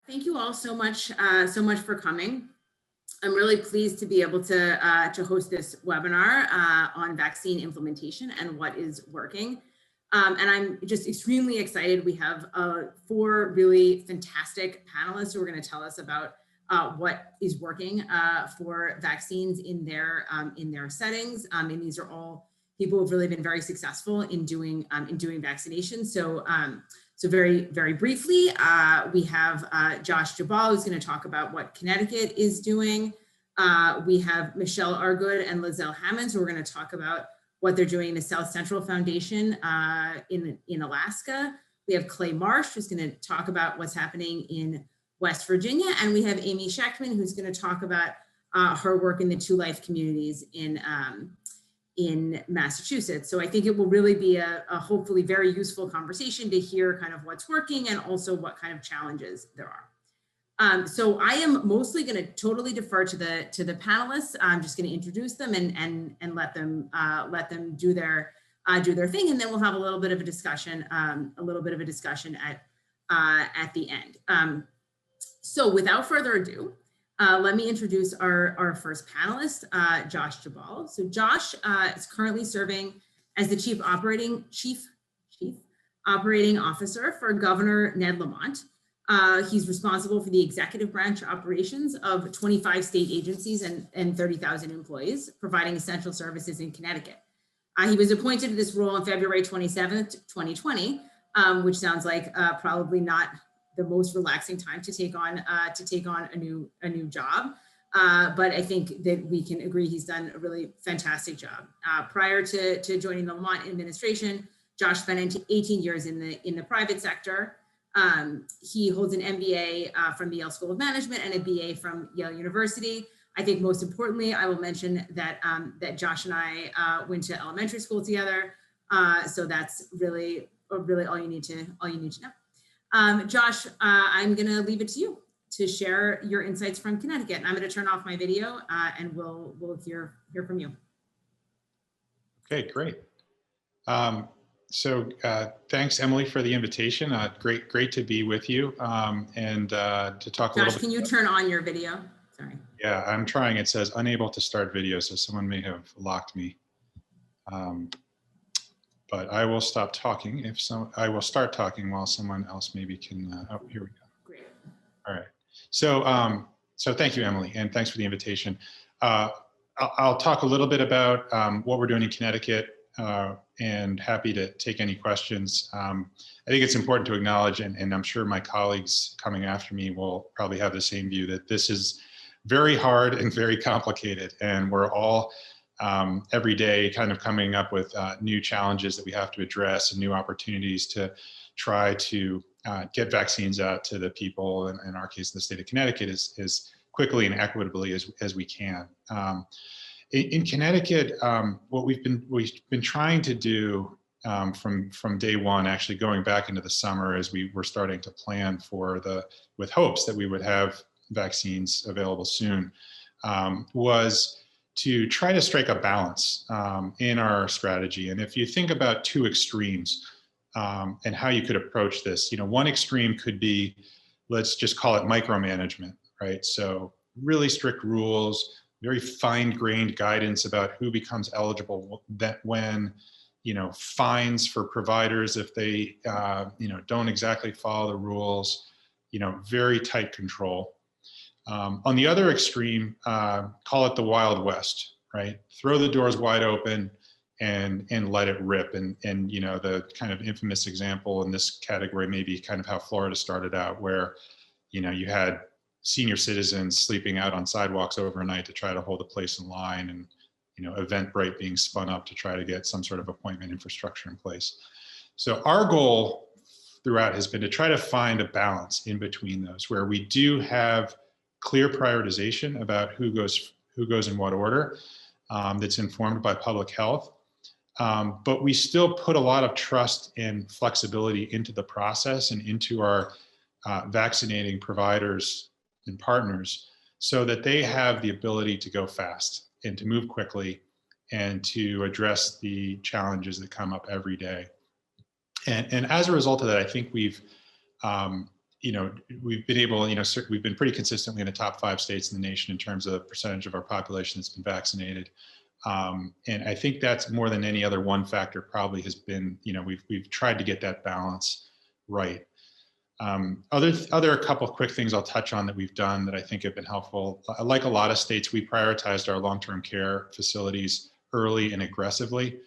Thank you all so much for coming. I'm really pleased to be able to host this webinar on vaccine implementation and what is working. And I'm just extremely excited. We have 4 really fantastic panelists who are going to tell us about what is working for vaccines in their settings. And these are all people who've really been very successful in doing vaccinations. So very, very briefly, we have Josh Geballe, who's going to talk about what Connecticut is doing. We have Michelle Aregood and LaZell Hammons, who are going to talk about what they're doing in the Southcentral Foundation in Alaska. We have Clay Marsh, who's going to talk about what's happening in West Virginia. And we have Amy Schectman, who's going to talk about her work in the Two Life communities in Massachusetts. So I think it will really be a hopefully very useful conversation to hear kind of what's working and also what kind of challenges there are. So I am mostly going to totally defer to the panelists. I'm just going to introduce them and let them do their thing, and then we'll have a little bit of a discussion at the end. So without further ado, let me introduce our first panelist, Josh Geballe. So Josh is currently serving as the Chief Operating Officer for Governor Ned Lamont. He's responsible for the executive branch operations of 25 state agencies and 30,000 employees, providing essential services in Connecticut. He was appointed to this role on February 27th, 2020, which sounds like probably not the most relaxing time to take on a new job. But I think that we can agree he's done a really fantastic job. Prior to joining the Lamont administration, Josh spent 18 years in the private sector. He holds an MBA from the Yale School of Management and a BA from Yale University. I think most importantly, I will mention that that Josh and I went to elementary school together. So that's really all you need to know. Josh, I'm going to leave it to you to share your insights from Connecticut. And I'm going to turn off my video and we'll hear from you. Okay, great. So thanks, Emily, for the invitation. Great to be with you and to talk a little bit. Josh, can you turn on your video? Sorry. Yeah, I'm trying. It says unable to start video, so someone may have locked me. But I will stop talking I will start talking while someone else maybe can, oh, here we go. Great. All right. So, so thank you, Emily, and thanks for the invitation. I'll talk a little bit about what we're doing in Connecticut and happy to take any questions. I think it's important to acknowledge, and I'm sure my colleagues coming after me will probably have the same view, that this is very hard and very complicated, and we're all every day kind of coming up with new challenges that we have to address and new opportunities to try to get vaccines out to the people, in our case, the state of Connecticut, as quickly and equitably as we can. In Connecticut, what we've been trying to do from day one, actually going back into the summer as we were starting to plan for with hopes that we would have vaccines available soon, was to try to strike a balance in our strategy. And if you think about two extremes and how you could approach this, one extreme could be, let's just call it micromanagement, right? So really strict rules, very fine-grained guidance about who becomes eligible, that when, fines for providers if they, don't exactly follow the rules, very tight control. On the other extreme, call it the Wild West, right? Throw the doors wide open and let it rip. And the kind of infamous example in this category may be kind of how Florida started out, where, you had senior citizens sleeping out on sidewalks overnight to try to hold a place in line, and, Eventbrite being spun up to try to get some sort of appointment infrastructure in place. So our goal throughout has been to try to find a balance in between those, where we do have clear prioritization about who goes in what order, that's informed by public health. But we still put a lot of trust and flexibility into the process and into our vaccinating providers and partners, so that they have the ability to go fast and to move quickly and to address the challenges that come up every day. And as a result of that, I think we've we've been able, we've been pretty consistently in the top 5 states in the nation in terms of the percentage of our population that's been vaccinated. And I think that's more than any other one factor probably has been, we've tried to get that balance right. Other a couple of quick things I'll touch on that we've done that I think have been helpful. Like a lot of states, we prioritized our long-term care facilities early and aggressively,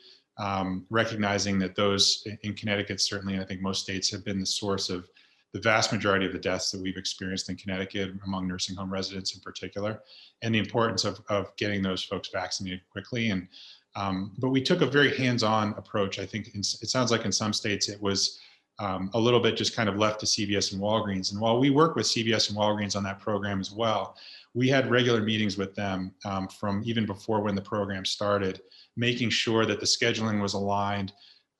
recognizing that those in Connecticut, certainly, and I think most states, have been the source of the vast majority of the deaths that we've experienced in Connecticut among nursing home residents in particular, and the importance of getting those folks vaccinated quickly. And but we took a very hands-on approach. I think it sounds like in some states it was a little bit just kind of left to CVS and Walgreens. And while we work with CVS and Walgreens on that program as well, we had regular meetings with them from even before when the program started, making sure that the scheduling was aligned.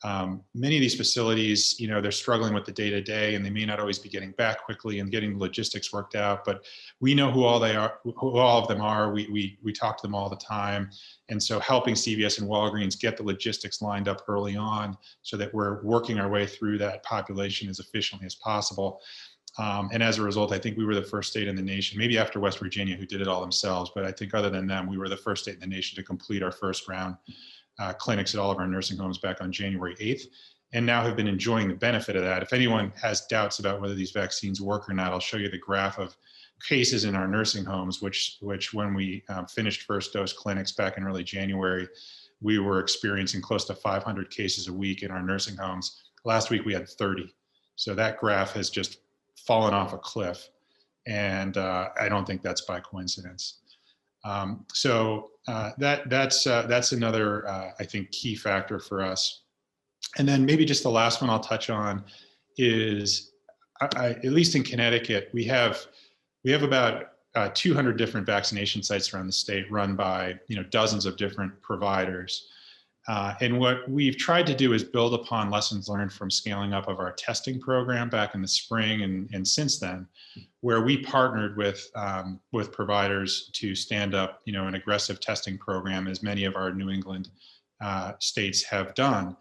Many of these facilities, they're struggling with the day-to-day, and they may not always be getting back quickly and getting the logistics worked out, but we know who all of them are. We talk to them all the time. And so helping CVS and Walgreens get the logistics lined up early on so that we're working our way through that population as efficiently as possible. And as a result, I think we were the first state in the nation, maybe after West Virginia, who did it all themselves, but I think other than them, we were the first state in the nation to complete our first round clinics at all of our nursing homes back on January 8th, and now have been enjoying the benefit of that. If anyone has doubts about whether these vaccines work or not, I'll show you the graph of cases in our nursing homes, which when we finished first dose clinics back in early January, we were experiencing close to 500 cases a week in our nursing homes. Last week we had 30. So that graph has just fallen off a cliff. And I don't think that's by coincidence. That's another, I think, key factor for us. And then maybe just the last one I'll touch on is, at least in Connecticut, we have about 200 different vaccination sites around the state run by dozens of different providers. And what we've tried to do is build upon lessons learned from scaling up of our testing program back in the spring and since then, where we partnered with providers to stand up an aggressive testing program, as many of our New England states have done.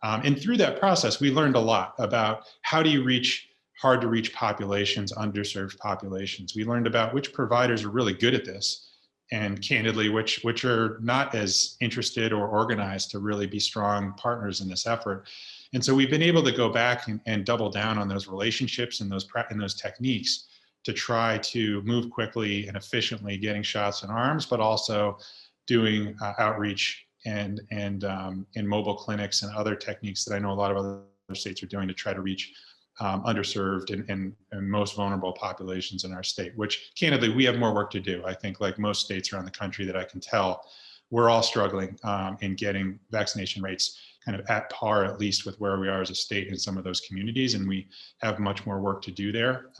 And through that process, we learned a lot about how do you reach hard to reach populations, underserved populations. We learned about which providers are really good at this, and candidly, which are not as interested or organized to really be strong partners in this effort. And so we've been able to go back and double down on those relationships and those techniques to try to move quickly and efficiently, getting shots in arms, but also doing outreach and mobile clinics and other techniques that I know a lot of other states are doing to try to reach underserved and most vulnerable populations in our state, which candidly, we have more work to do. I think like most states around the country that I can tell, we're all struggling in getting vaccination rates kind of at par, at least with where we are as a state in some of those communities. And we have much more work to do there.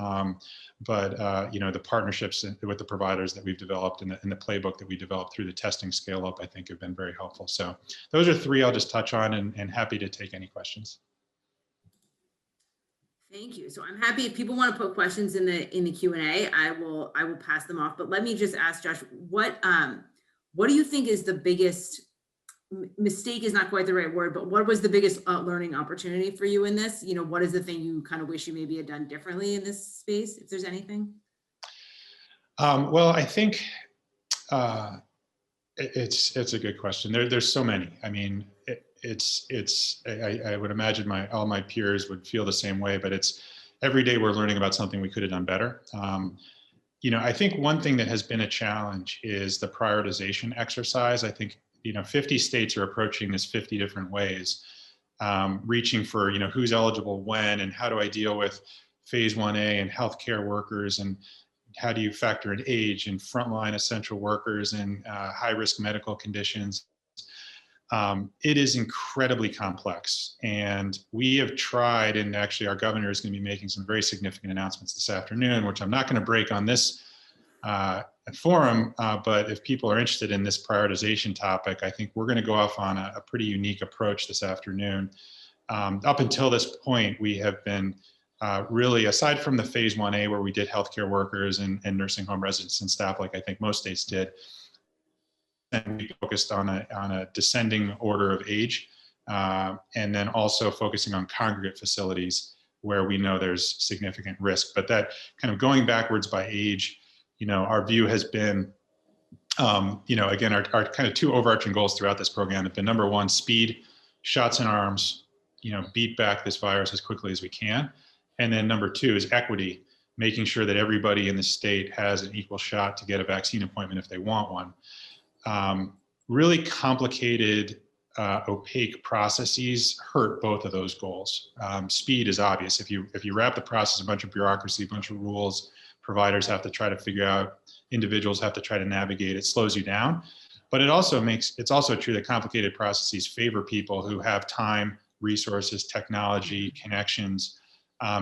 But the partnerships with the providers that we've developed and the playbook that we developed through the testing scale up, I think have been very helpful. So those are 3 I'll just touch on, and happy to take any questions. Thank you. So I'm happy if people want to put questions in the Q&A, I will pass them off. But let me just ask Josh, what do you think is the biggest mistake is not quite the right word, but what was the biggest learning opportunity for you in this? What is the thing you kind of wish you maybe had done differently in this space, if there's anything? Well, I think it's a good question. There's so many. I mean, I would imagine all my peers would feel the same way, but it's every day we're learning about something we could have done better. I think one thing that has been a challenge is the prioritization exercise. I think 50 states are approaching this 50 different ways, reaching for who's eligible when, and how do I deal with phase 1A and healthcare workers, and how do you factor in age and frontline essential workers and high-risk medical conditions. It is incredibly complex, and we have tried, and actually our governor is going to be making some very significant announcements this afternoon, which I'm not going to break on this forum, but if people are interested in this prioritization topic, I think we're going to go off on a pretty unique approach this afternoon. Up until this point, we have been really, aside from the phase 1A where we did healthcare workers and nursing home residents and staff, like I think most states did, and we focused on a descending order of age, and then also focusing on congregate facilities where we know there's significant risk. But that kind of going backwards by age, our view has been, again, our kind of two overarching goals throughout this program have been, number one, speed, shots in arms, beat back this virus as quickly as we can. And then number two is equity, making sure that everybody in the state has an equal shot to get a vaccine appointment if they want one. Really complicated, opaque processes hurt both of those goals. Speed is obvious. If you wrap the process, a bunch of bureaucracy, a bunch of rules, providers have to try to figure out, individuals have to try to navigate, it slows you down. But it's also true that complicated processes favor people who have time, resources, technology, connections.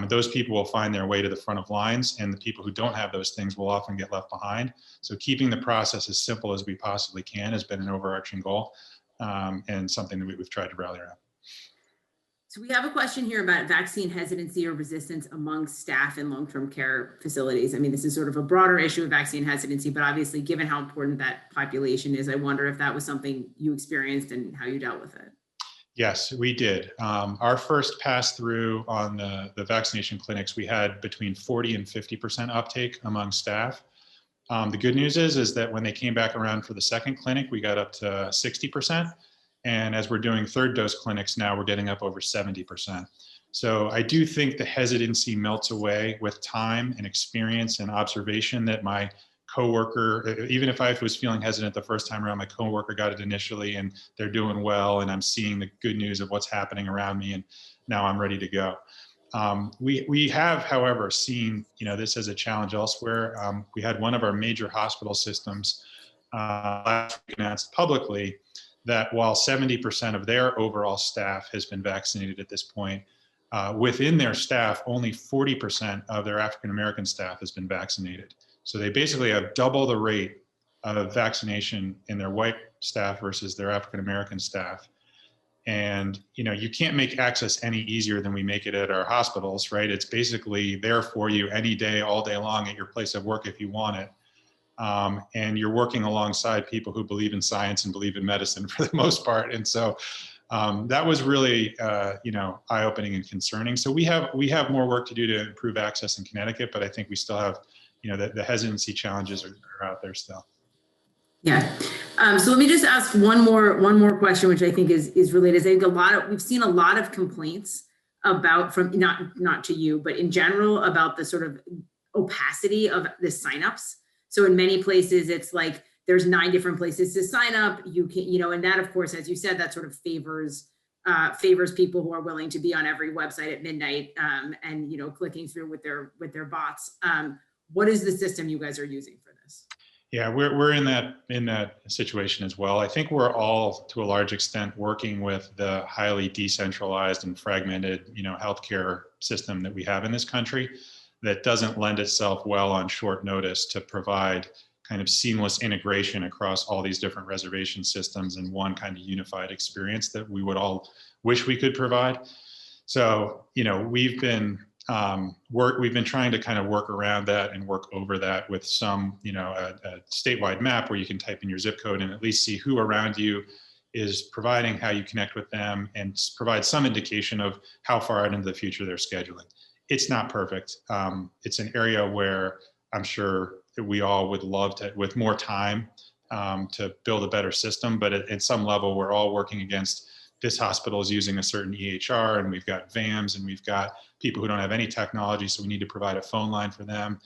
Those people will find their way to the front of lines, and the people who don't have those things will often get left behind. So keeping the process as simple as we possibly can has been an overarching goal, and something that we've tried to rally around. So we have a question here about vaccine hesitancy or resistance among staff in long-term care facilities. I mean, this is sort of a broader issue of vaccine hesitancy, but obviously given how important that population is, I wonder if that was something you experienced and how you dealt with it. Yes, we did. Our first pass through on the vaccination clinics, we had between 40 and 50% uptake among staff. The good news is that when they came back around for the second clinic, we got up to 60%. And as we're doing third dose clinics now, we're getting up over 70%. So I do think the hesitancy melts away with time and experience and observation that my coworker, even if I was feeling hesitant the first time around, my coworker got it initially and they're doing well, and I'm seeing the good news of what's happening around me, and now I'm ready to go. We have, however, seen this as a challenge elsewhere. We had one of our major hospital systems last week announced publicly that while 70% of their overall staff has been vaccinated at this point, within their staff, only 40% of their African-American staff has been vaccinated. So they basically have double the rate of vaccination in their white staff versus their African-American staff. And you can't make access any easier than we make it at our hospitals, right? It's basically there for you any day, all day long at your place of work if you want it. And you're working alongside people who believe in science and believe in medicine for the most part. And so that was really, eye-opening and concerning. So we have more work to do to improve access in Connecticut, but I think we still have, the hesitancy challenges are out there still. Yeah. So let me just ask one more question, which I think is related. I think we've seen a lot of complaints about, from not to you, but in general, about the sort of opacity of the signups. So in many places, it's like there's 9 different places to sign up. You can, and that, of course, as you said, that sort of favors people who are willing to be on every website at midnight and clicking through with their bots. What is the system you guys are using for this? Yeah, we're in that situation as well. I think we're all, to a large extent, working with the highly decentralized and fragmented, healthcare system that we have in this country that doesn't lend itself well on short notice to provide kind of seamless integration across all these different reservation systems in one kind of unified experience that we would all wish we could provide. So, we've been trying to kind of work around that and work over that with some, a statewide map where you can type in your zip code and at least see who around you is providing, how you connect with them, and provide some indication of how far out into the future they're scheduling. It's not perfect. It's an area where I'm sure that we all would love to, with more time, to build a better system. But at some level, we're all working against this hospital is using a certain EHR, and we've got VAMs, and we've got people who don't have any technology, so we need to provide a phone line for them.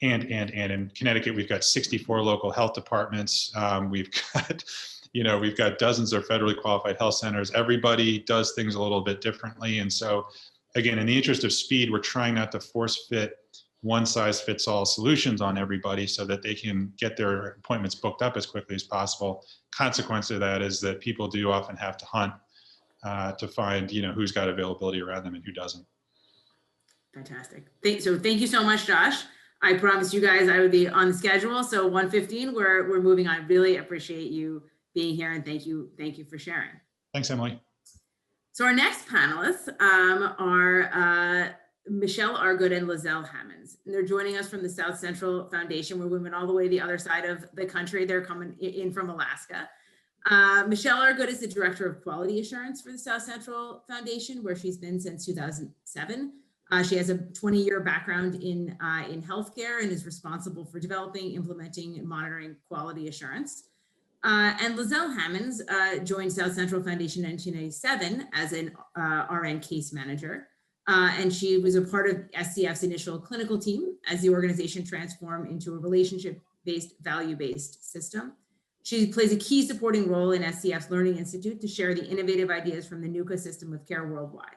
And in Connecticut, we've got 64 local health departments. We've got dozens of federally qualified health centers. Everybody does things a little bit differently. And so, again, in the interest of speed, we're trying not to force fit one-size-fits-all solutions on everybody so that they can get their appointments booked up as quickly as possible. Consequence of that is that people do often have to hunt to find, who's got availability around them and who doesn't. Fantastic. So thank you so much, Josh. I promised you guys I would be on the schedule. So 1:15, we're moving on. Really appreciate you being here, and thank you for sharing. Thanks, Emily. So our next panelists are Michelle Aregood and LaZell Hammons. And they're joining us from the Southcentral Foundation, where we went all the way the other side of the country. They're coming in from Alaska. Michelle Aregood is the Director of Quality Assurance for the Southcentral Foundation, where she's been since 2007. She has a 20-year background in healthcare and is responsible for developing, implementing, and monitoring quality assurance. And LaZell Hammons joined Southcentral Foundation in 1997 as an RN case manager. And she was a part of SCF's initial clinical team as the organization transformed into a relationship-based, value-based system. She plays a key supporting role in SCF's Learning Institute to share the innovative ideas from the NUCA system of care worldwide.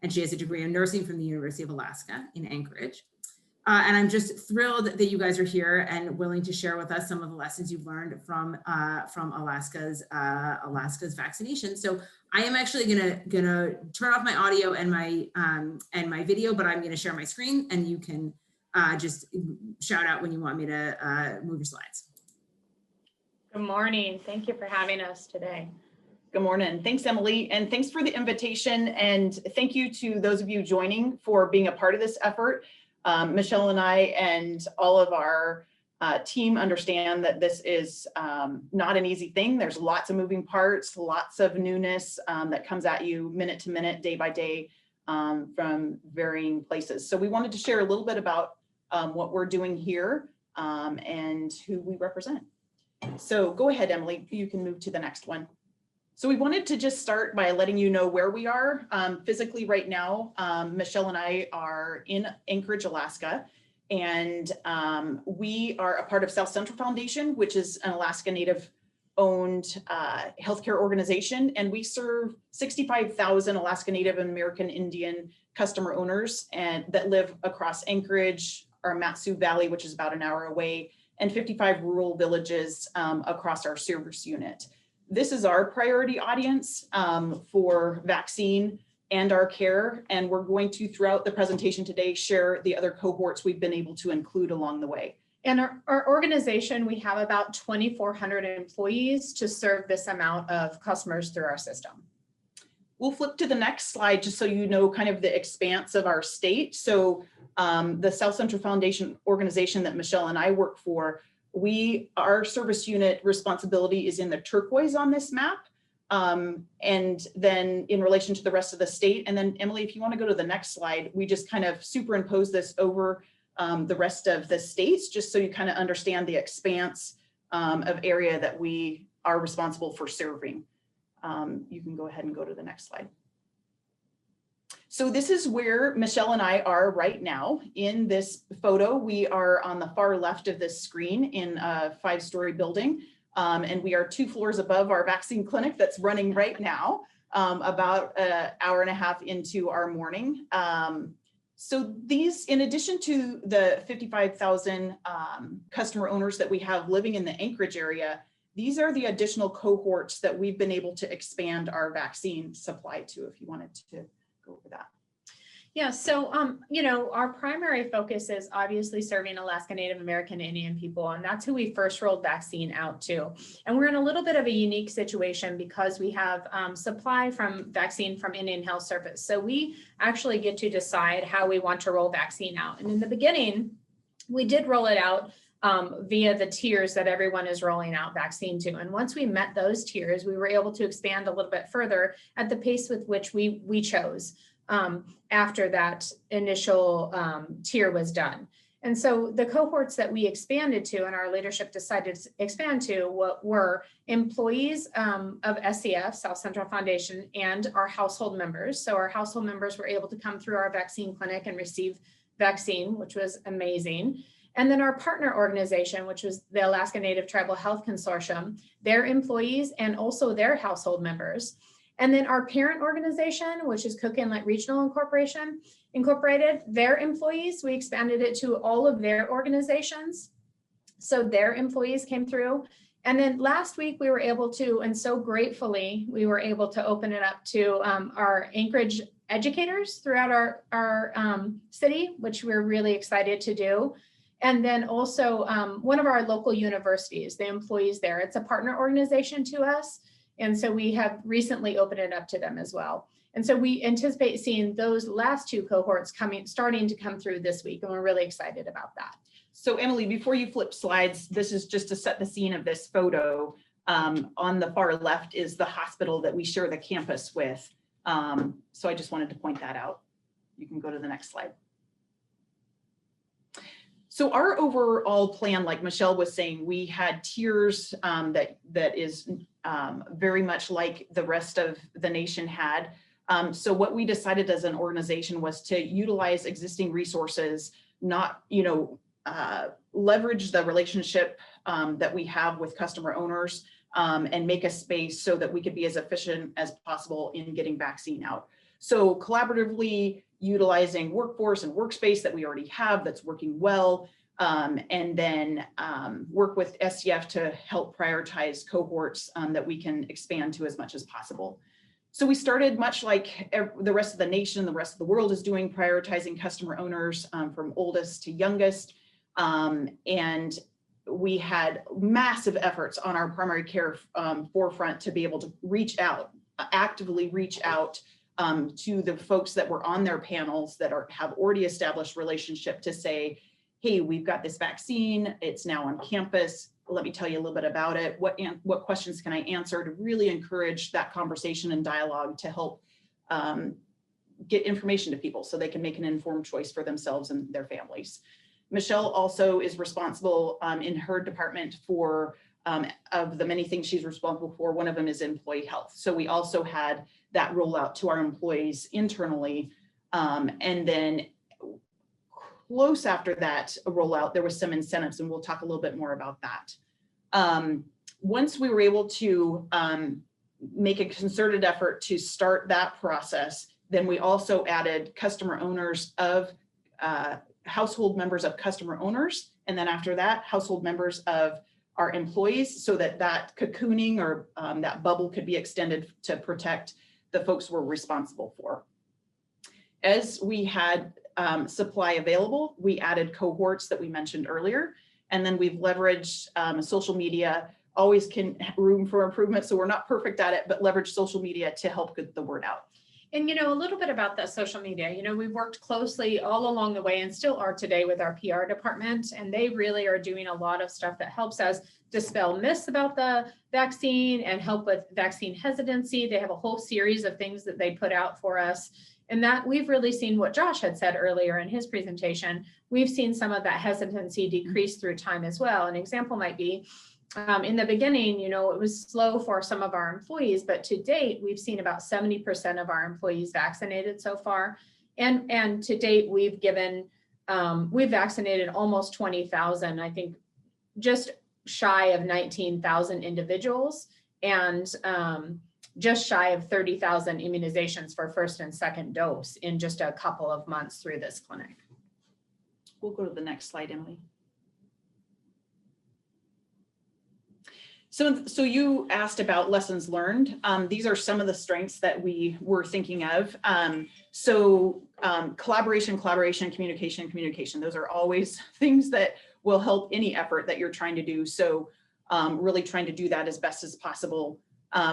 And she has a degree in nursing from the University of Alaska in Anchorage. And I'm just thrilled that you guys are here and willing to share with us some of the lessons you've learned from Alaska's vaccination. So I am actually gonna turn off my audio and my video, but I'm gonna share my screen, and you can just shout out when you want me to move your slides. Good morning. Thank you for having us today. Good morning. Thanks, Emily. And thanks for the invitation. And thank you to those of you joining for being a part of this effort. Michelle and I and all of our team understand that this is not an easy thing. There's lots of moving parts, lots of newness that comes at you minute to minute, day by day from varying places. So we wanted to share a little bit about what we're doing here and who we represent. So go ahead, Emily, you can move to the next one. So we wanted to just start by letting you know where we are physically right now. Michelle and I are in Anchorage, Alaska, and we are a part of Southcentral Foundation, which is an Alaska Native owned healthcare organization. And we serve 65,000 Alaska Native and American Indian customer owners and that live across Anchorage, our Matsu Valley, which is about an hour away, and 55 rural villages across our service unit. This is our priority audience for vaccine and our care, and we're going to, throughout the presentation today, share the other cohorts we've been able to include along the way. In our organization, we have about 2,400 employees to serve this amount of customers through our system. We'll flip to the next slide just so you know kind of the expanse of our state. So the Southcentral Foundation organization that Michelle and I work for, our service unit responsibility is in the turquoise on this map. And then in relation to the rest of the state. And then Emily, if you want to go to the next slide, we just kind of superimpose this over the rest of the states, just so you kind of understand the expanse of area that we are responsible for serving. You can go ahead and go to the next slide. So this is where Michelle and I are right now in this photo. We are on the far left of this screen in a 5-story building. And we are 2 floors above our vaccine clinic that's running right now, about an hour and a half into our morning. So these, in addition to the 55,000 customer owners that we have living in the Anchorage area, these are the additional cohorts that we've been able to expand our vaccine supply to, if you wanted to go over that. Yeah, so, you know, our primary focus is obviously serving Alaska Native American Indian people, and that's who we first rolled vaccine out to. And we're in a little bit of a unique situation because we have supply from vaccine from Indian Health Service. So we actually get to decide how we want to roll vaccine out. And in the beginning, we did roll it out via the tiers that everyone is rolling out vaccine to. And once we met those tiers, we were able to expand a little bit further at the pace with which we chose. After that initial tier was done. And so the cohorts that we expanded to and our leadership decided to expand to were employees of SCF, Southcentral Foundation, and our household members. So our household members were able to come through our vaccine clinic and receive vaccine, which was amazing. And then our partner organization, which was the Alaska Native Tribal Health Consortium, their employees and also their household members. And then our parent organization, which is Cook Inlet Regional Incorporated, their employees, we expanded it to all of their organizations. So their employees came through. And then last week we were able to, and so gratefully, we were able to open it up to our Anchorage educators throughout our city, which we're really excited to do. And then also one of our local universities, the employees there, it's a partner organization to us. And so we have recently opened it up to them as well. And so we anticipate seeing those last 2 cohorts starting to come through this week. And we're really excited about that. So Emily, before you flip slides, this is just to set the scene of this photo. On the far left is the hospital that we share the campus with. So I just wanted to point that out. You can go to the next slide. So our overall plan, like Michelle was saying, we had tiers that is very much like the rest of the nation had. So what we decided as an organization was to utilize existing resources, not, leverage the relationship that we have with customer owners and make a space so that we could be as efficient as possible in getting vaccine out. So collaboratively utilizing workforce and workspace that we already have that's working well, and then work with SCF to help prioritize cohorts that we can expand to as much as possible. So we started much like the rest of the nation, the rest of the world is doing, prioritizing customer owners from oldest to youngest. And we had massive efforts on our primary care forefront to be able to reach out, actively reach out to the folks that were on their panels that have already established relationship to say, hey, we've got this vaccine, it's now on campus. Let me tell you a little bit about it. What questions can I answer to really encourage that conversation and dialogue to help get information to people so they can make an informed choice for themselves and their families. Michelle also is responsible in her department for, of the many things she's responsible for, one of them is employee health. So we also had that roll out to our employees internally. And then close after that rollout, there was some incentives, and we'll talk a little bit more about that. Once we were able to make a concerted effort to start that process, then we also added customer owners of household members of customer owners. And then after that, household members of our employees, so that that cocooning or that bubble could be extended to protect the folks we're responsible for. As we had supply available, we added cohorts that we mentioned earlier, and then we've leveraged social media, always can room for improvement. So we're not perfect at it, but leverage social media to help get the word out. And, a little bit about that social media, we've worked closely all along the way and still are today with our PR department. And they really are doing a lot of stuff that helps us dispel myths about the vaccine and help with vaccine hesitancy. They have a whole series of things that they put out for us. And that we've really seen what Josh had said earlier in his presentation. We've seen some of that hesitancy decrease through time as well. An example might be, in the beginning, it was slow for some of our employees, but to date, we've seen about 70% of our employees vaccinated so far. And to date, we've vaccinated almost 20,000, I think just shy of 19,000 individuals, and just shy of 30,000 immunizations for first and second dose in just a couple of months through this clinic. We'll go to the next slide, Emily. So you asked about lessons learned. These are some of the strengths that we were thinking of. Collaboration, communication. Those are always things that will help any effort that you're trying to do. So really trying to do that as best as possible.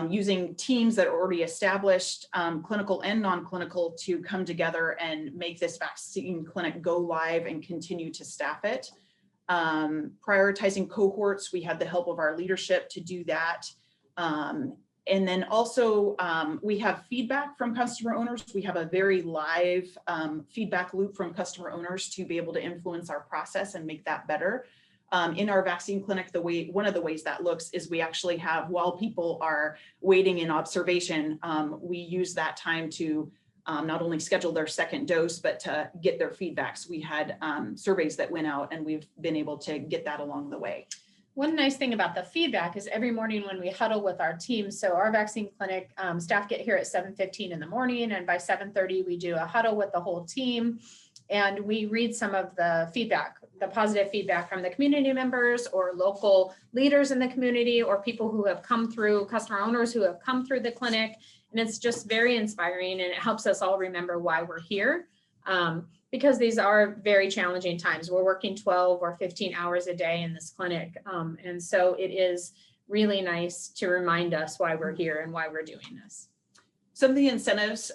Using teams that are already established, clinical and non-clinical, to come together and make this vaccine clinic go live and continue to staff it. Prioritizing cohorts, we had the help of our leadership to do that. And then also we have feedback from customer owners. We have a very live feedback loop from customer owners to be able to influence our process and make that better. In our vaccine clinic, one of the ways that looks is we actually have, while people are waiting in observation, we use that time to not only schedule their second dose, but to get their feedbacks. We had surveys that went out, and we've been able to get that along the way. One nice thing about the feedback is every morning when we huddle with our team, so our vaccine clinic staff get here at 7:15 in the morning, and by 7:30 we do a huddle with the whole team, and we read some of the feedback, the positive feedback from the community members or local leaders in the community, or people who have come through, customer owners who have come through the clinic. And it's just very inspiring, and it helps us all remember why we're here, because these are very challenging times. We're working 12 or 15 hours a day in this clinic. And so it is really nice to remind us why we're here and why we're doing this. Some of the incentives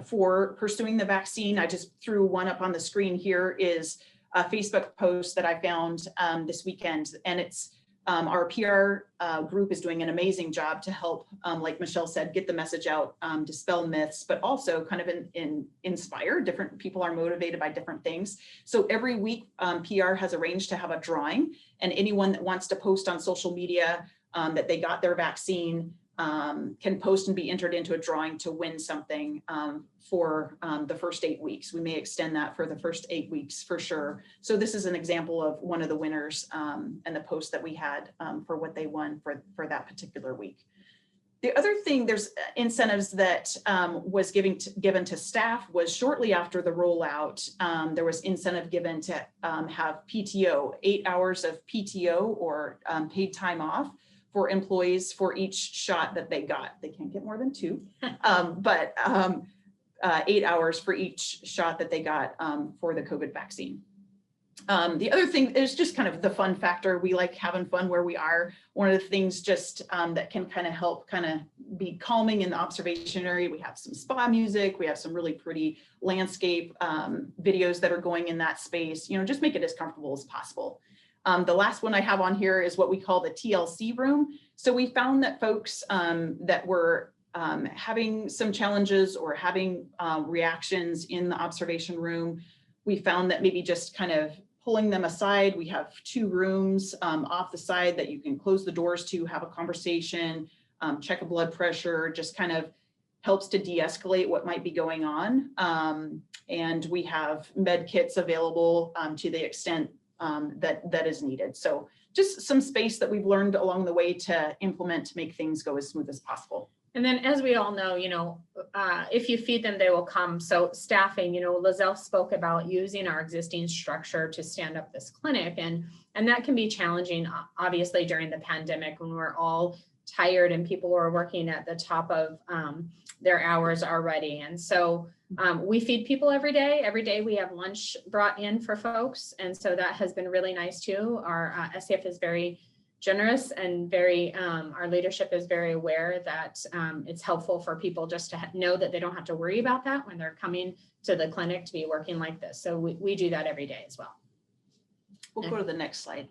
for pursuing the vaccine, I just threw one up on the screen here, is a Facebook post that I found this weekend. And it's Our PR group is doing an amazing job to help, like Michelle said, get the message out, dispel myths, but also kind of inspire. Different people are motivated by different things. So every week, PR has arranged to have a drawing, and anyone that wants to post on social media that they got their vaccine can post and be entered into a drawing to win something for the first 8 weeks. We may extend that for the first 8 weeks for sure. So this is an example of one of the winners and the post that we had for what they won for that particular week. The other thing, there's incentives that was given to staff was shortly after the rollout, there was incentive given to have PTO, 8 hours of PTO or paid time off for employees for each shot that they got. They can't get more than 2, but 8 hours for each shot that they got for the COVID vaccine. The other thing is just kind of the fun factor. We like having fun where we are. One of the things just that can kind of help kind of be calming in the observation area. We have some spa music. We have some really pretty landscape videos that are going in that space, you know, just make it as comfortable as possible. The last one I have on here is what we call the TLC room. So we found that folks that were having some challenges or having reactions in the observation room, we found that maybe just kind of pulling them aside. We have 2 rooms off the side that you can close the doors to, have a conversation, check a blood pressure, just kind of helps to de-escalate what might be going on. And we have med kits available to the extent that is needed. So just some space that we've learned along the way to implement to make things go as smooth as possible. And then, as we all know, you know, if you feed them, they will come. So staffing, you know, LaZell spoke about using our existing structure to stand up this clinic. And that can be challenging, obviously, during the pandemic when we're all tired and people were working at the top of their hours already. And so we feed people every day. Every day we have lunch brought in for folks. And so that has been really nice too. Our SCF is very generous and very, our leadership is very aware that it's helpful for people just to know that they don't have to worry about that when they're coming to the clinic to be working like this. So we do that every day as well. We'll go to the next slide.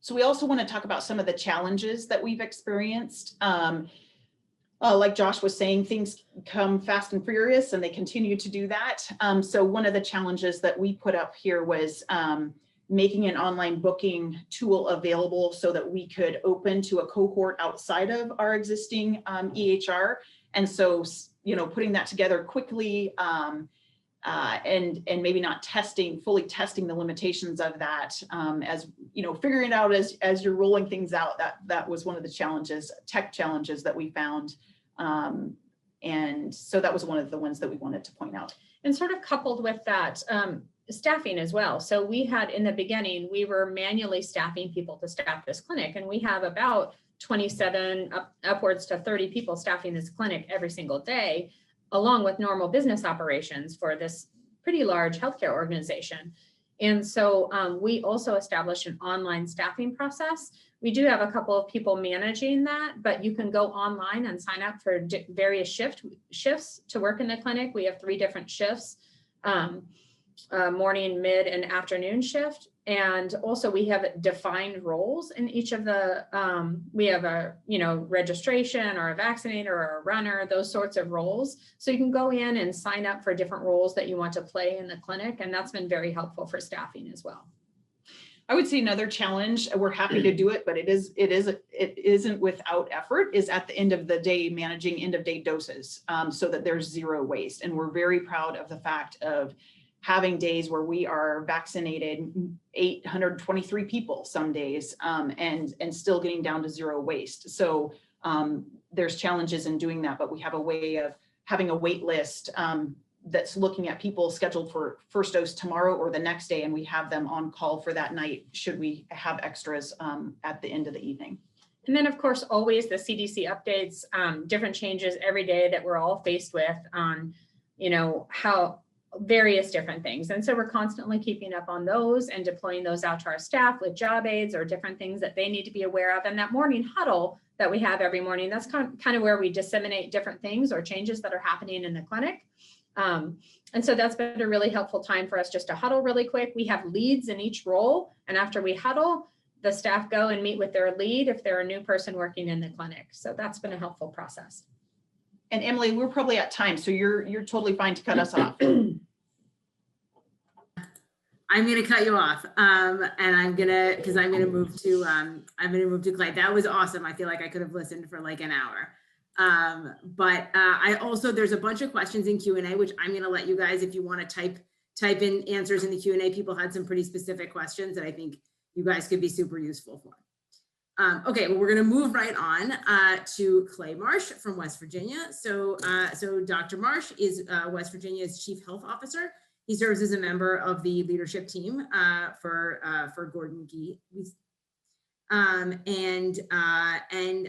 So we also want to talk about some of the challenges that we've experienced. Like Josh was saying, things come fast and furious and they continue to do that. So one of the challenges that we put up here was making an online booking tool available so that we could open to a cohort outside of our existing EHR. And so, you know, putting that together quickly and maybe not fully testing the limitations of that, as you know, figuring out as you're rolling things out, that was one of the tech challenges that we found. And so that was one of the ones that we wanted to point out. And sort of coupled with that, staffing as well. So we had, in the beginning, we were manually staffing people to staff this clinic, and we have about 27 upwards to 30 people staffing this clinic every single day, along with normal business operations for this pretty large healthcare organization. And so we also established an online staffing process. We do have a couple of people managing that, but you can go online and sign up for various shifts to work in the clinic. We have 3 different shifts, morning, mid, and afternoon shift. And also we have defined roles in each of the, we have a, you know, registration or a vaccinator or a runner, those sorts of roles. So you can go in and sign up for different roles that you want to play in the clinic. And that's been very helpful for staffing as well. I would say another challenge, we're happy to do it, but it isn't without effort, is at the end of the day, managing end of day doses so that there's zero waste. And we're very proud of the fact of having days where we are vaccinated 823 people some days and still getting down to zero waste. So there's challenges in doing that, but we have a way of having a wait list that's looking at people scheduled for first dose tomorrow or the next day, and we have them on call for that night should we have extras at the end of the evening. And then, of course, always the CDC updates, different changes every day that we're all faced with on, you know, how various different things. And so we're constantly keeping up on those and deploying those out to our staff with job aids or different things that they need to be aware of. And that morning huddle that we have every morning, that's kind of where we disseminate different things or changes that are happening in the clinic. And so that's been a really helpful time for us just to huddle really quick. We have leads in each role. And after we huddle, the staff go and meet with their lead if they're a new person working in the clinic. So that's been a helpful process. And Emily, we're probably at time, so you're totally fine to cut us off. I'm going to cut you off, and I'm going to move to Clay. That was awesome. I feel like I could have listened for like an hour. But I also, there's a bunch of questions in Q&A, which I'm going to let you guys, if you want to type in answers in the Q&A. People had some pretty specific questions that I think you guys could be super useful for. Okay, well, we're going to move right on to Clay Marsh from West Virginia. So Dr. Marsh is West Virginia's Chief Health Officer. He serves as a member of the leadership team for Gordon Gee. And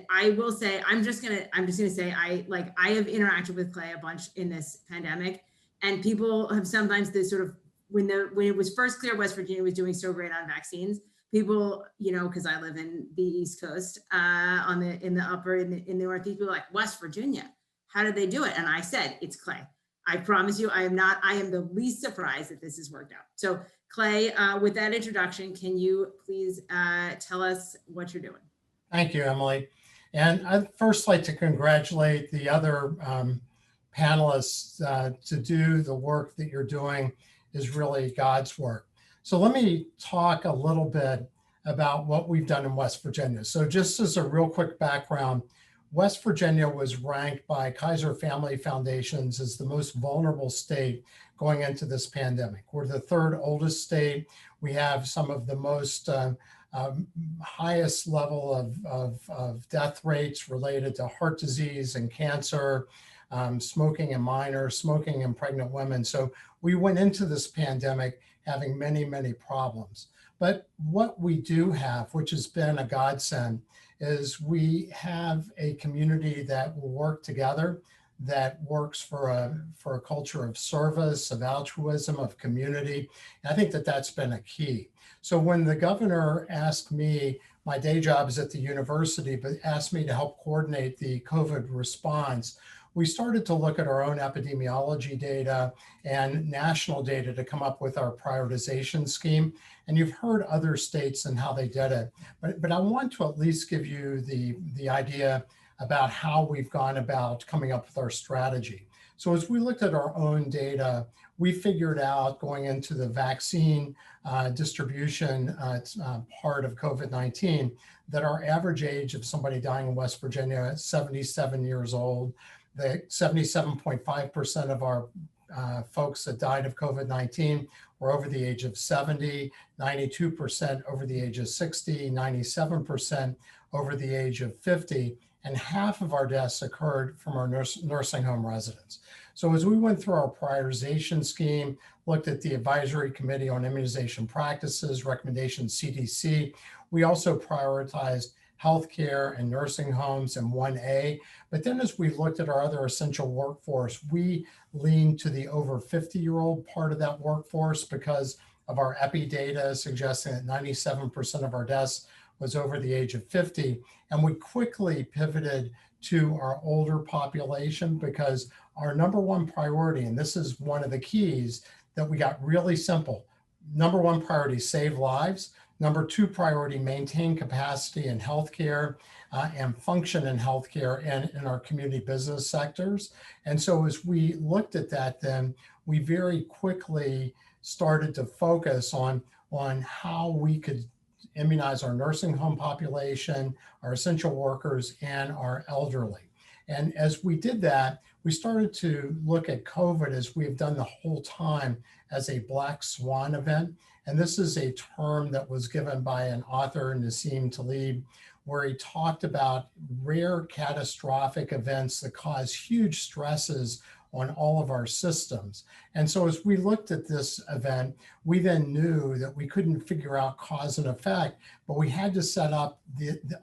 I will say, I'm just gonna say, I have interacted with Clay a bunch in this pandemic, and people have sometimes this sort of, when it was first clear West Virginia was doing so great on vaccines, people, because I live in the East Coast, in the Northeast, people were like, West Virginia, how did they do it? And I said, it's Clay. I promise you, I am the least surprised that this has worked out. So Clay, with that introduction, can you please tell us what you're doing? Thank you, Emily. And I'd first like to congratulate the other panelists. To do the work that you're doing is really God's work. So let me talk a little bit about what we've done in West Virginia. So just as a real quick background, West Virginia was ranked by Kaiser Family Foundations as the most vulnerable state going into this pandemic. We're the third oldest state. We have some of the most highest level of death rates related to heart disease and cancer, smoking in minors, smoking in pregnant women. So we went into this pandemic having many, many problems. But what we do have, which has been a godsend, is we have a community that will work together, that works for a culture of service, of altruism, of community. And I think that that's been a key. So when the governor asked me, my day job is at the university, but asked me to help coordinate the COVID response, we started to look at our own epidemiology data and national data to come up with our prioritization scheme. And you've heard other states and how they did it. But I want to at least give you the idea about how we've gone about coming up with our strategy. So as we looked at our own data, we figured out going into the vaccine distribution part of COVID-19 that our average age of somebody dying in West Virginia is 77 years old. The 77.5% of our folks that died of COVID-19 were over the age of 70, 92% over the age of 60, 97% over the age of 50, and half of our deaths occurred from our nursing home residents. So as we went through our prioritization scheme, looked at the Advisory Committee on Immunization Practices, recommendations CDC, we also prioritized healthcare and nursing homes in 1A. But then as we looked at our other essential workforce, we leaned to the over 50-year-old part of that workforce because of our epi data suggesting that 97% of our deaths was over the age of 50. And we quickly pivoted to our older population because our number one priority, and this is one of the keys that we got really simple, number one priority, save lives. Number two priority, maintain capacity in healthcare and function in healthcare and in our community business sectors. And so as we looked at that, then we very quickly started to focus on how we could immunize our nursing home population, our essential workers, and our elderly. And as we did that, we started to look at COVID, as we have done the whole time, as a black swan event. And this is a term that was given by an author, Nassim Taleb, where he talked about rare catastrophic events that cause huge stresses on all of our systems. And so as we looked at this event, we then knew that we couldn't figure out cause and effect, but we had to set up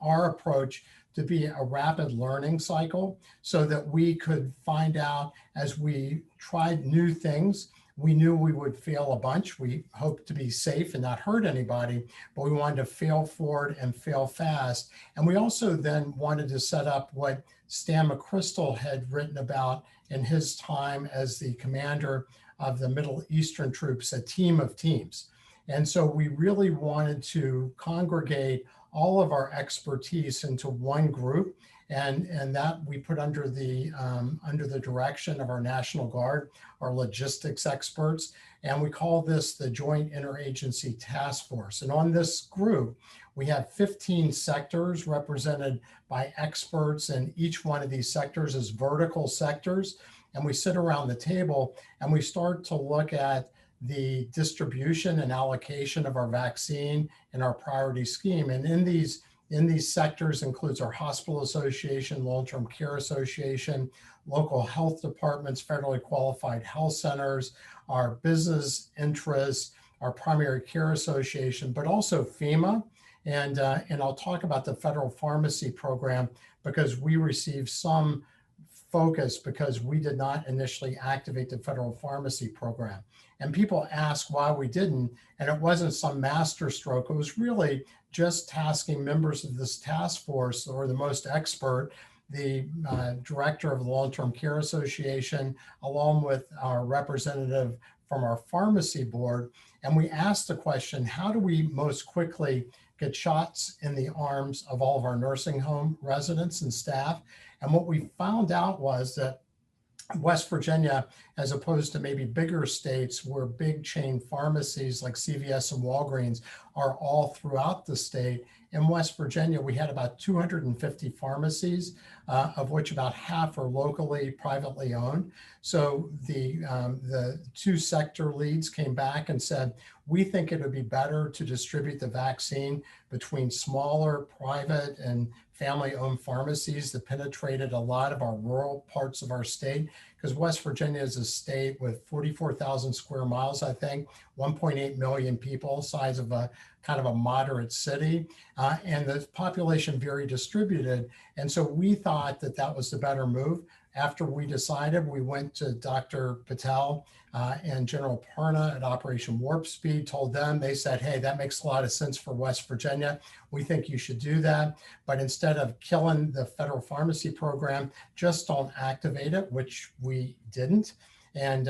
our approach to be a rapid learning cycle so that we could find out, as we tried new things, We knew we would fail a bunch. We hoped to be safe and not hurt anybody, but we wanted to fail forward and fail fast. And we also then wanted to set up what Stan McChrystal had written about in his time as the commander of the Middle Eastern troops, a team of teams. And so we really wanted to congregate all of our expertise into one group, and that we put under the direction of our National Guard, our logistics experts, and we call this the Joint Interagency Task Force. And on this group, we have 15 sectors represented by experts, and each one of these sectors is vertical sectors. And we sit around the table and we start to look at the distribution and allocation of our vaccine and our priority scheme. And in these sectors includes our hospital association, long-term care association, local health departments, federally qualified health centers, our business interests, our primary care association, but also FEMA. And I'll talk about the federal pharmacy program because we received some focus because we did not initially activate the federal pharmacy program. And people ask why we didn't, and it wasn't some master stroke. It was really just tasking members of this task force, or the most expert, the director of the Long-Term Care Association, along with our representative from our pharmacy board. And we asked the question, how do we most quickly get shots in the arms of all of our nursing home residents and staff? And what we found out was that West Virginia, as opposed to maybe bigger states where big chain pharmacies like CVS and Walgreens are all throughout the state, in West Virginia, we had about 250 pharmacies, of which about half are locally, privately owned. So the two sector leads came back and said, we think it would be better to distribute the vaccine between smaller, private, and family-owned pharmacies that penetrated a lot of our rural parts of our state, because West Virginia is a state with 44,000 square miles, I think, 1.8 million people, size of a kind of a moderate city, and the population very distributed. And so we thought that that was the better move. After we decided, we went to Dr. Patel and General Perna at Operation Warp Speed, told them, they said, hey, that makes a lot of sense for West Virginia. We think you should do that. But instead of killing the federal pharmacy program, just don't activate it, which we didn't. And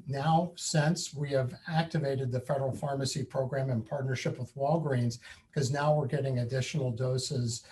now, since we have activated the federal pharmacy program in partnership with Walgreens, because now we're getting additional doses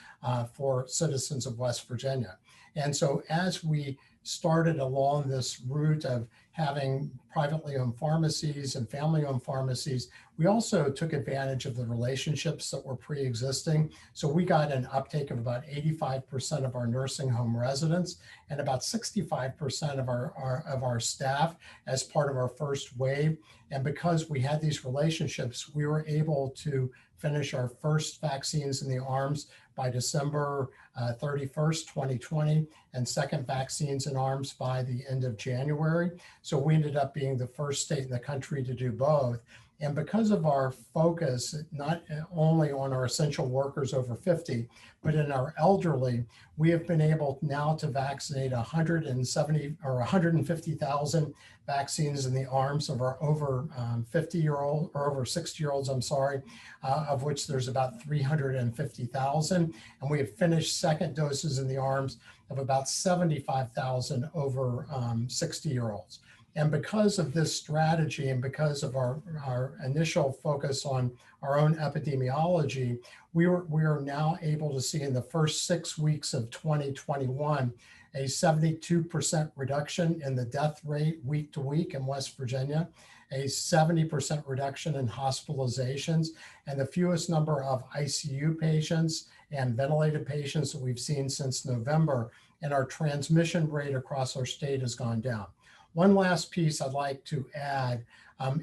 for citizens of West Virginia. And so as we started along this route of having privately owned pharmacies and family-owned pharmacies, we also took advantage of the relationships that were pre-existing. So we got an uptake of about 85% of our nursing home residents and about 65% of our staff as part of our first wave. And because we had these relationships, we were able to finish our first vaccines in the arms by December 31st, 2020, and second vaccines in arms by the end of January. So we ended up being the first state in the country to do both. And because of our focus, not only on our essential workers over 50, but in our elderly, we have been able now to vaccinate 170 or 150,000 vaccines in the arms of our over 50-year-old or over 60-year-olds, I'm sorry, of which there's about 350,000. And we have finished second doses in the arms of about 75,000 over 60-year-olds. And because of this strategy and because of our initial focus on our own epidemiology, we are now able to see in the first 6 weeks of 2021, a 72% reduction in the death rate week to week in West Virginia, a 70% reduction in hospitalizations, and the fewest number of ICU patients and ventilated patients that we've seen since November. And our transmission rate across our state has gone down. One last piece I'd like to add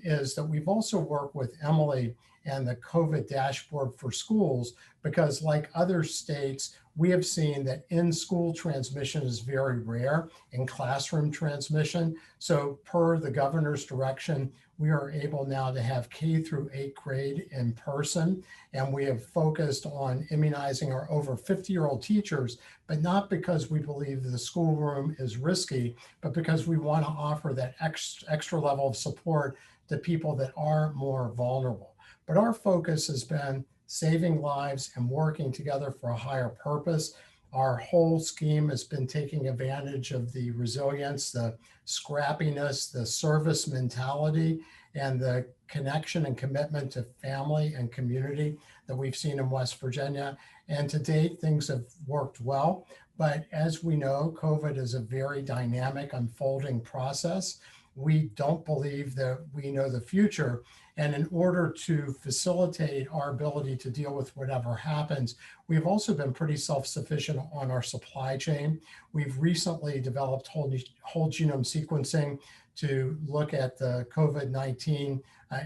is that we've also worked with Emily and the COVID dashboard for schools, because like other states, we have seen that in-school transmission is very rare in classroom transmission. So per the governor's direction, we are able now to have K through 8th grade in person, and we have focused on immunizing our over 50-year-old teachers, but not because we believe the schoolroom is risky, but because we want to offer that extra level of support to people that are more vulnerable. But our focus has been saving lives and working together for a higher purpose. Our whole scheme has been taking advantage of the resilience, the scrappiness, the service mentality, and the connection and commitment to family and community that we've seen in West Virginia. And to date, things have worked well. But as we know, COVID is a very dynamic, unfolding process. We don't believe that we know the future. And in order to facilitate our ability to deal with whatever happens, we've also been pretty self-sufficient on our supply chain. We've recently developed whole genome sequencing to look at the COVID-19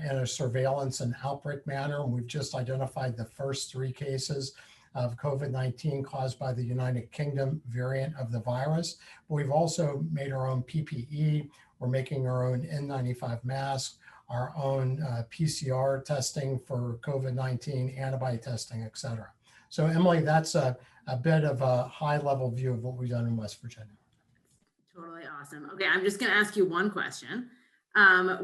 in a surveillance and outbreak manner. And we've just identified the first 3 cases of COVID-19 caused by the United Kingdom variant of the virus. But we've also made our own PPE. We're making our own N95 masks, our own PCR testing for COVID-19, antibody testing, et cetera. So Emily, that's a bit of a high level view of what we've done in West Virginia. Totally awesome. Okay, I'm just going to ask you one question,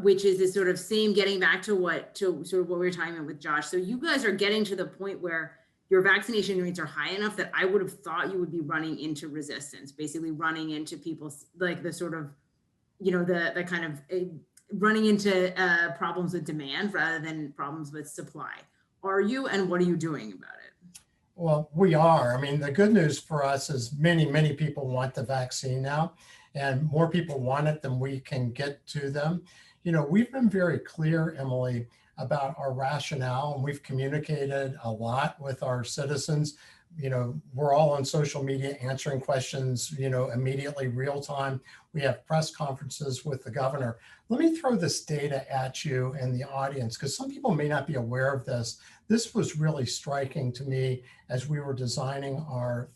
which is this sort of same, getting back to sort of what we were talking about with Josh. So you guys are getting to the point where your vaccination rates are high enough that I would have thought you would be running into resistance, basically running into people's, like the sort of, you know, the kind of running into problems with demand rather than problems with supply. Are you, and what are you doing about it? Well, we are. I mean, the good news for us is many people want the vaccine now, and more people want it than we can get to them. You know, we've been very clear, Emily, about our rationale, and we've communicated a lot with our citizens. You know, we're all on social media answering questions, you know, immediately, real time. We have press conferences with the governor. Let me throw this data at you and the audience, because some people may not be aware of this. This was really striking to me as we were designing our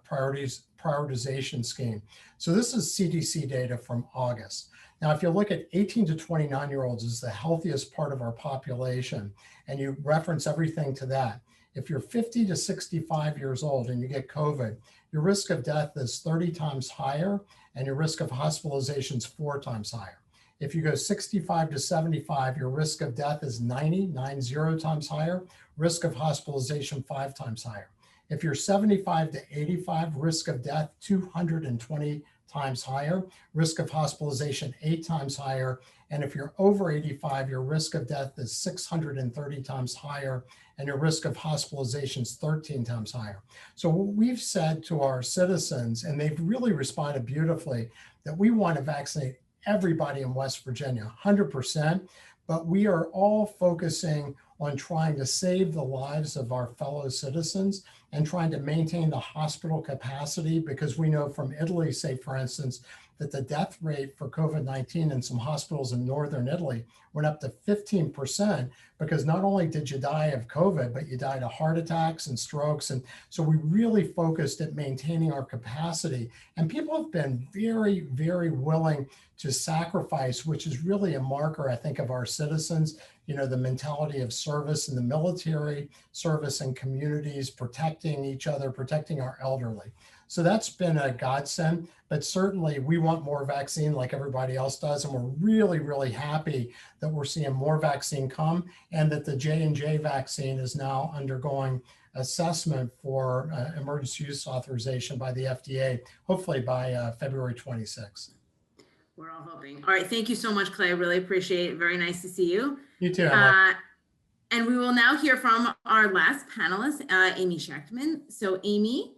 prioritization scheme. So this is CDC data from August. Now, if you look at 18 to 29-year-olds is the healthiest part of our population, and you reference everything to that. If you're 50 to 65 years old and you get COVID, your risk of death is 30 times higher, and your risk of hospitalization is 4 times higher. If you go 65 to 75, your risk of death is 90 times higher, risk of hospitalization 5 times higher. If you're 75 to 85, risk of death 220 times higher, risk of hospitalization 8 times higher. And if you're over 85, your risk of death is 630 times higher, and your risk of hospitalization is 13 times higher. So what we've said to our citizens, and they've really responded beautifully, that we want to vaccinate everybody in West Virginia, 100%, but we are all focusing on trying to save the lives of our fellow citizens and trying to maintain the hospital capacity, because we know from Italy, say, for instance, that the death rate for COVID-19 in some hospitals in northern Italy went up to 15%, because not only did you die of COVID, but you died of heart attacks and strokes. And so we really focused at maintaining our capacity. And people have been very, very willing to sacrifice, which is really a marker, I think, of our citizens. You know, the mentality of service in the military, service in communities, protecting each other, protecting our elderly. So that's been a godsend, but certainly we want more vaccine like everybody else does. And we're really, really happy that we're seeing more vaccine come, and that the J&J vaccine is now undergoing assessment for emergency use authorization by the FDA, hopefully by February 26th. We're all hoping. All right. Thank you so much, Clay. I really appreciate it. Very nice to see you. You too, Emma. And we will now hear from our last panelist, Amy Schectman. So Amy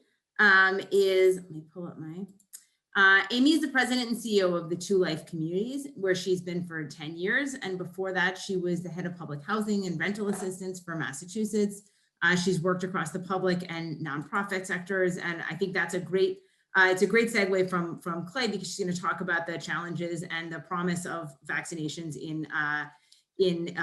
is, let me pull up my, Amy is the president and CEO of the Two Life Communities, where she's been for 10 years. And before that, she was the head of public housing and rental assistance for Massachusetts. She's worked across the public and nonprofit sectors. And I think that's a great, it's a great segue from Clay, because she's going to talk about the challenges and the promise of vaccinations in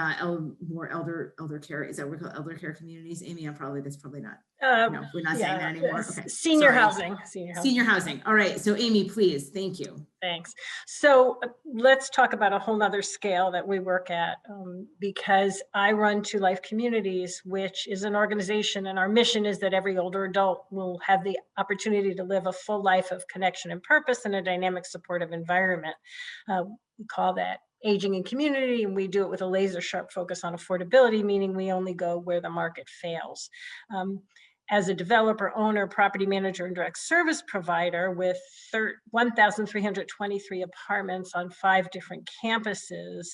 more elder care. Is that what we call elder care communities? Amy, that's probably not. No, we're not saying that anymore. Okay. Senior Sorry. housing. Senior housing. All right. So Amy, please. Thank you. Thanks. So let's talk about a whole nother scale that we work at, because I run Two Life Communities, which is an organization, and our mission is that every older adult will have the opportunity to live a full life of connection and purpose in a dynamic, supportive environment. We call that aging in community, and we do it with a laser sharp focus on affordability, meaning we only go where the market fails. As a developer, owner, property manager, and direct service provider with 1,323 apartments on 5 different campuses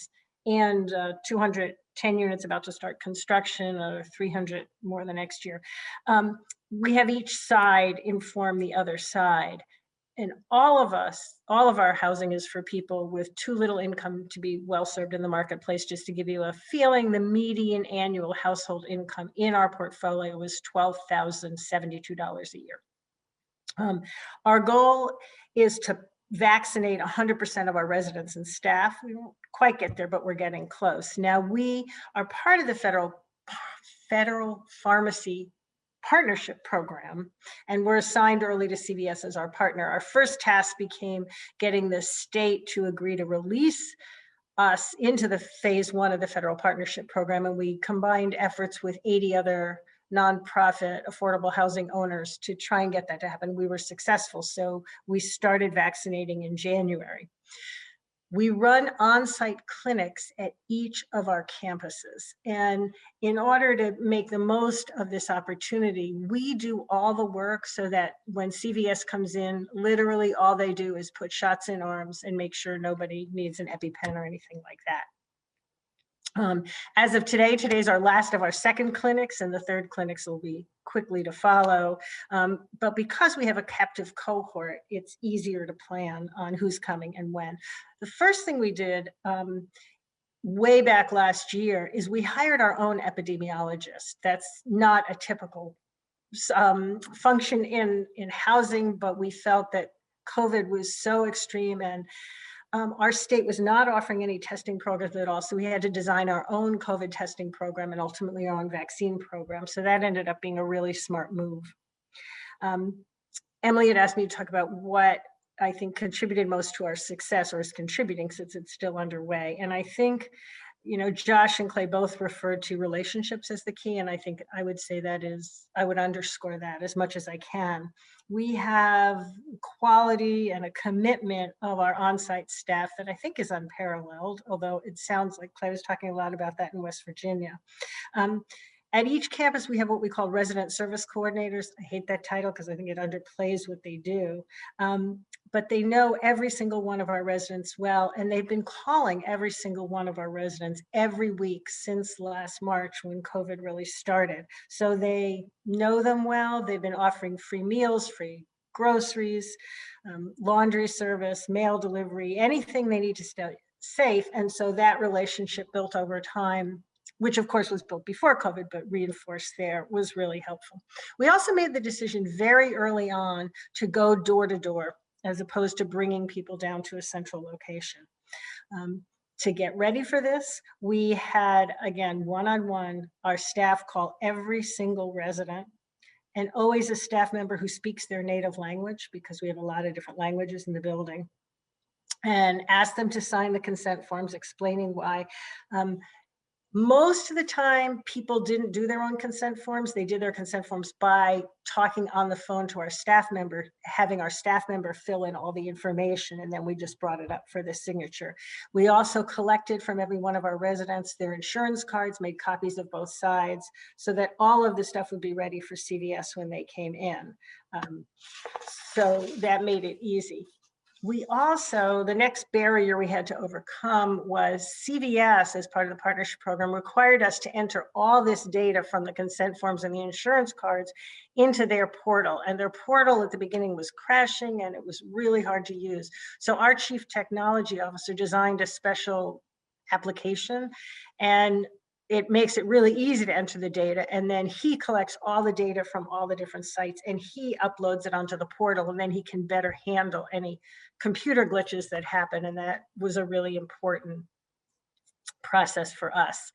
and 210 units about to start construction, or 300 more the next year. We have each side inform the other side. And all of our housing is for people with too little income to be well served in the marketplace. Just to give you a feeling, the median annual household income in our portfolio is $12,072 a year. Our goal is to vaccinate 100% of our residents and staff. We won't quite get there, but we're getting close. Now, we are part of the federal pharmacy partnership program, and we're assigned early to CVS as our partner. Our first task became getting the state to agree to release us into the phase 1 of the federal partnership program, and we combined efforts with 80 other nonprofit affordable housing owners to try and get that to happen. We were successful, so we started vaccinating in January. We run on-site clinics at each of our campuses. And in order to make the most of this opportunity, we do all the work so that when CVS comes in, literally all they do is put shots in arms and make sure nobody needs an EpiPen or anything like that. As of today, today's our last of our 2nd clinics, and the 3rd clinics will be quickly to follow. But because we have a captive cohort, it's easier to plan on who's coming and when. The first thing we did way back last year is we hired our own epidemiologist. That's not a typical function in housing, but we felt that COVID was so extreme, and our state was not offering any testing programs at all. So we had to design our own COVID testing program and ultimately our own vaccine program. So that ended up being a really smart move. Emily had asked me to talk about what I think contributed most to our success, or is contributing since it's still underway. And I think, Josh and Clay both referred to relationships as the key. And I think I would say I would underscore that as much as I can. We have quality and a commitment of our on-site staff that I think is unparalleled, although it sounds like Clay was talking a lot about that in West Virginia. At each campus, we have what we call resident service coordinators. I hate that title because I think it underplays what they do. But they know every single one of our residents well, and they've been calling every single one of our residents every week since last March when COVID really started. So they know them well. They've been offering free meals, free groceries, laundry service, mail delivery, anything they need to stay safe. And so that relationship built over time, which of course was built before COVID, but reinforced there, was really helpful. We also made the decision very early on to go door to door, as opposed to bringing people down to a central location. To get ready for this, we had, again, one-on-one, our staff call every single resident, and always a staff member who speaks their native language, because we have a lot of different languages in the building, and ask them to sign the consent forms explaining why. Most of the time, people didn't do their own consent forms. They did their consent forms by talking on the phone to our staff member, having our staff member fill in all the information, and then we just brought it up for the signature. We also collected from every one of our residents their insurance cards, made copies of both sides, so that all of the stuff would be ready for CVS when they came in. So that made it easy. We also, the next barrier we had to overcome was CVS, as part of the partnership program, required us to enter all this data from the consent forms and the insurance cards into their portal. And their portal at the beginning was crashing and it was really hard to use. So our chief technology officer designed a special application, and it makes it really easy to enter the data. And then he collects all the data from all the different sites and he uploads it onto the portal, and then he can better handle any computer glitches that happen. And that was a really important process for us.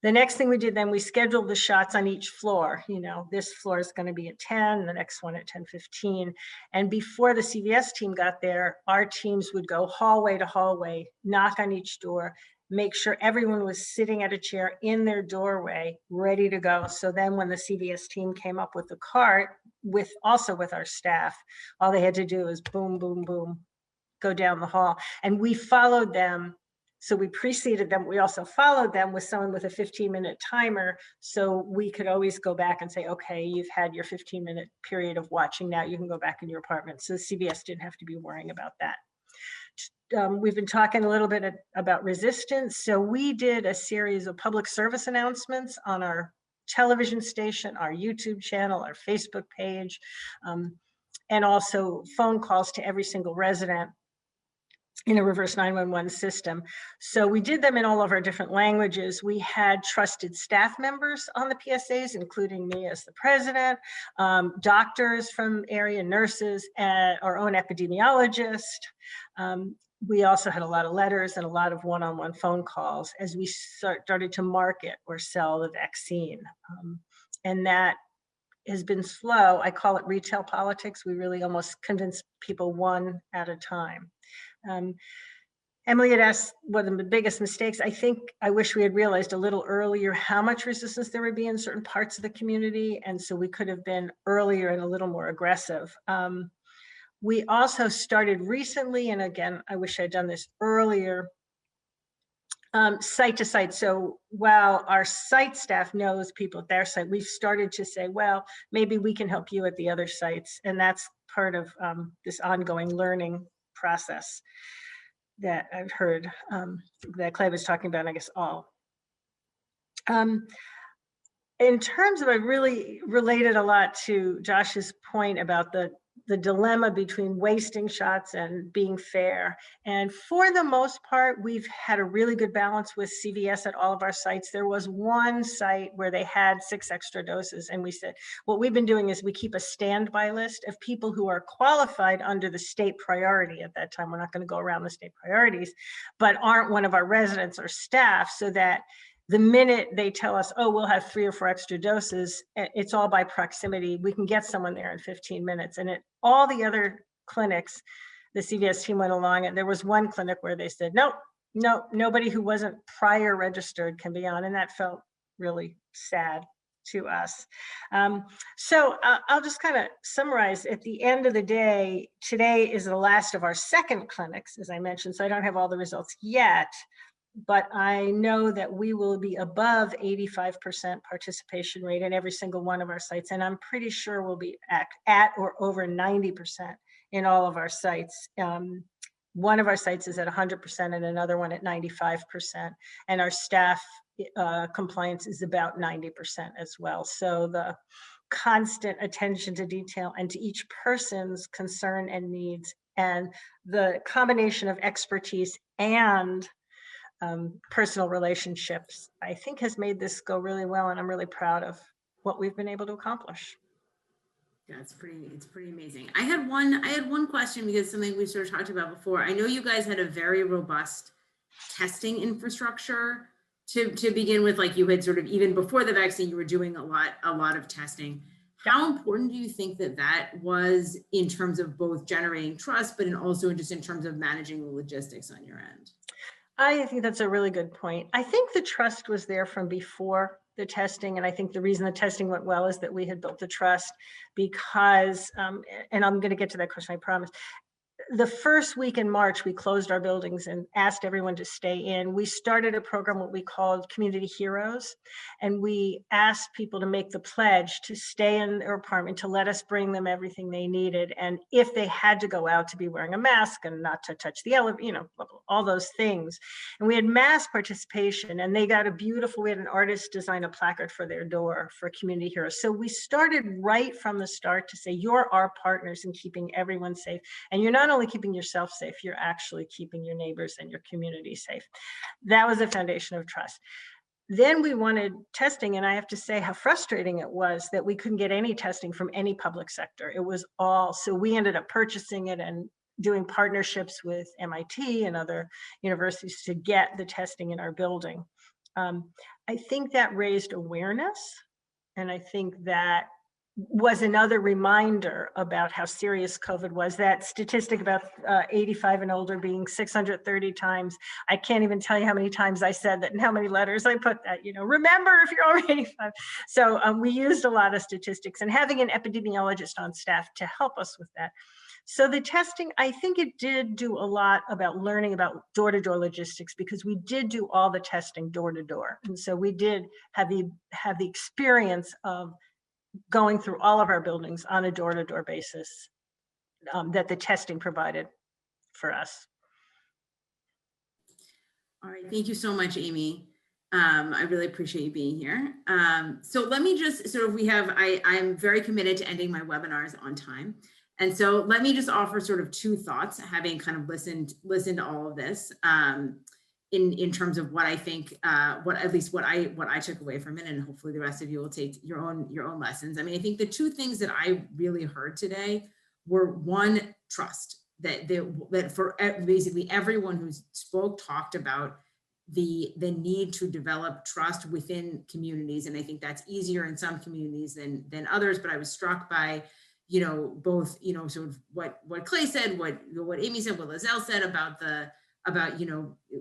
The next thing we did then, we scheduled the shots on each floor. You know, this floor is going to be at 10, the next one at 10:15. And before the CVS team got there, our teams would go hallway to hallway, knock on each door, make sure everyone was sitting at a chair in their doorway, ready to go. So then when the CVS team came up with the cart, with our staff, all they had to do was boom, boom, boom, go down the hall. And we followed them. So we preceded them. We also followed them with someone with a 15-minute timer. So we could always go back and say, okay, you've had your 15-minute period of watching. Now you can go back in your apartment. So the CVS didn't have to be worrying about that. We've been talking a little bit about resistance. So we did a series of public service announcements on our television station, our YouTube channel, our Facebook page, and also phone calls to every single resident in a reverse 911 system. So we did them in all of our different languages. We had trusted staff members on the PSAs, including me as the president, doctors from area, nurses, and our own epidemiologist. We also had a lot of letters and a lot of one-on-one phone calls as we started to market or sell the vaccine. And that has been slow. I call it retail politics. We really almost convince people one at a time. Emily had asked what are the biggest mistakes. I wish we had realized a little earlier how much resistance there would be in certain parts of the community. And so we could have been earlier and a little more aggressive. We also started recently, and again, I wish I'd done this earlier, site to site. So while our site staff knows people at their site, we've started to say, well, maybe we can help you at the other sites. And that's part of this ongoing learning process that I've heard that Clay was talking about, I guess all. In terms of, I really related a lot to Josh's point about the dilemma between wasting shots and being fair. And for the most part, we've had a really good balance with CVS at all of our sites. There was one site where they had 6 extra doses. And we said, what we've been doing is we keep a standby list of people who are qualified under the state priority at that time. We're not going to go around the state priorities, but aren't one of our residents or staff, so that the minute they tell us, oh, we'll have 3 or 4 extra doses, it's all by proximity. We can get someone there in 15 minutes. And at all the other clinics, the CVS team went along, and there was one clinic where they said, nope, nobody who wasn't prior registered can be on. And that felt really sad to us. So I'll just kind of summarize. At the end of the day, today is the last of our second clinics, as I mentioned, so I don't have all the results yet. But I know that we will be above 85% participation rate in every single one of our sites. And I'm pretty sure we'll be at or over 90% in all of our sites. One of our sites is at 100% and another one at 95%. And our staff compliance is about 90% as well. So the constant attention to detail and to each person's concern and needs, and the combination of expertise and personal relationships, I think has made this go really well, and I'm really proud of what we've been able to accomplish. Yeah, it's pretty amazing. I had one question, because something we sort of talked about before. I know you guys had a very robust testing infrastructure to begin with. Like, you had sort of, even before the vaccine, you were doing a lot of testing. How important do you think that was in terms of both generating trust, but also just in terms of managing the logistics on your end? I think that's a really good point. I think the trust was there from before the testing. And I think the reason the testing went well is that we had built the trust because, and I'm going to get to that question, I promise. The first week in March, we closed our buildings and asked everyone to stay in. We started a program, what we called Community Heroes, and we asked people to make the pledge to stay in their apartment, to let us bring them everything they needed. And if they had to go out, to be wearing a mask and not to touch the elevator, all those things. And we had mass participation, and they got we had an artist design a placard for their door for Community Heroes. So we started right from the start to say, you're our partners in keeping everyone safe. And you're not only keeping yourself safe, you're actually keeping your neighbors and your community safe. That was the foundation of trust. Then we wanted testing, and I have to say how frustrating it was that we couldn't get any testing from any public sector. It was all, so we ended up purchasing it and doing partnerships with MIT and other universities to get the testing in our building. I think that raised awareness, and I think that was another reminder about how serious COVID was. That statistic about 85 and older being 630 times. I can't even tell you how many times I said that and how many letters I put that, remember if you're over 85. So we used a lot of statistics, and having an epidemiologist on staff to help us with that. So the testing, I think it did do a lot about learning about door-to-door logistics, because we did do all the testing door-to-door. And so we did have the experience of going through all of our buildings on a door-to-door basis that the testing provided for us. All right, thank you so much, Amy. I really appreciate you being here. So let me just I'm very committed to ending my webinars on time. And so let me just offer sort of two thoughts, having kind of listened to all of this, in terms of what I think, what I took away from it, and hopefully the rest of you will take your own lessons. I mean, I think the two things that I really heard today were, one, trust. That for basically everyone who spoke talked about the need to develop trust within communities, and I think that's easier in some communities than others. But I was struck by, both, sort of what Clay said, what Amy said, what LaZell said about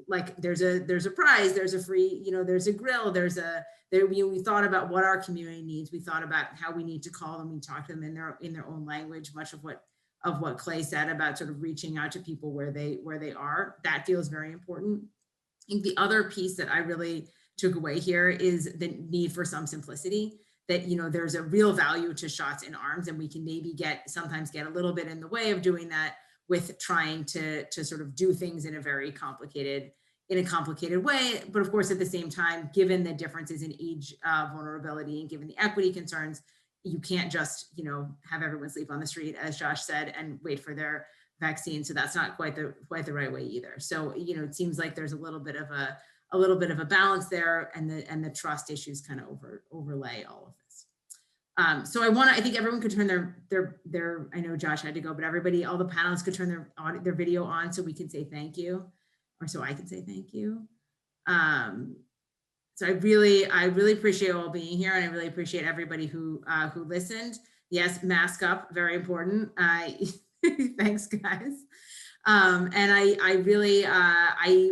like there's a prize, there's a free, there's a grill, we thought about what our community needs. We thought about how we need to call them. We talk to them in their own language, much of what Clay said about sort of reaching out to people where they are. That feels very important. I think the other piece that I really took away here is the need for some simplicity, that, there's a real value to shots in arms, and we can maybe sometimes get a little bit in the way of doing that with trying to sort of do things in a complicated way. But of course, at the same time, given the differences in age vulnerability and given the equity concerns, you can't just, have everyone sleep on the street, as Josh said, and wait for their vaccine. So that's not quite the right way either. So, it seems like there's a little bit of a balance there, and the trust issues kind of overlay all of this. So I think everyone could turn their, I know Josh had to go, but all the panelists could turn their video on so we can say thank you, or so I can say thank you. So I really appreciate you all being here, and I really appreciate everybody who listened. Yes, mask up, very important. Thanks, guys. And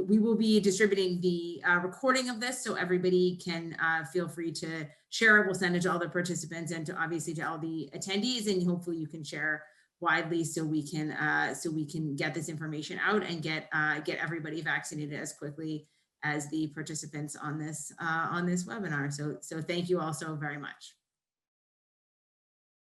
we will be distributing the recording of this, so everybody can feel free to share it. We'll send it to all the participants and obviously to all the attendees, and hopefully you can share widely so we can get this information out and get everybody vaccinated as quickly as the participants on this webinar. So thank you all so very much.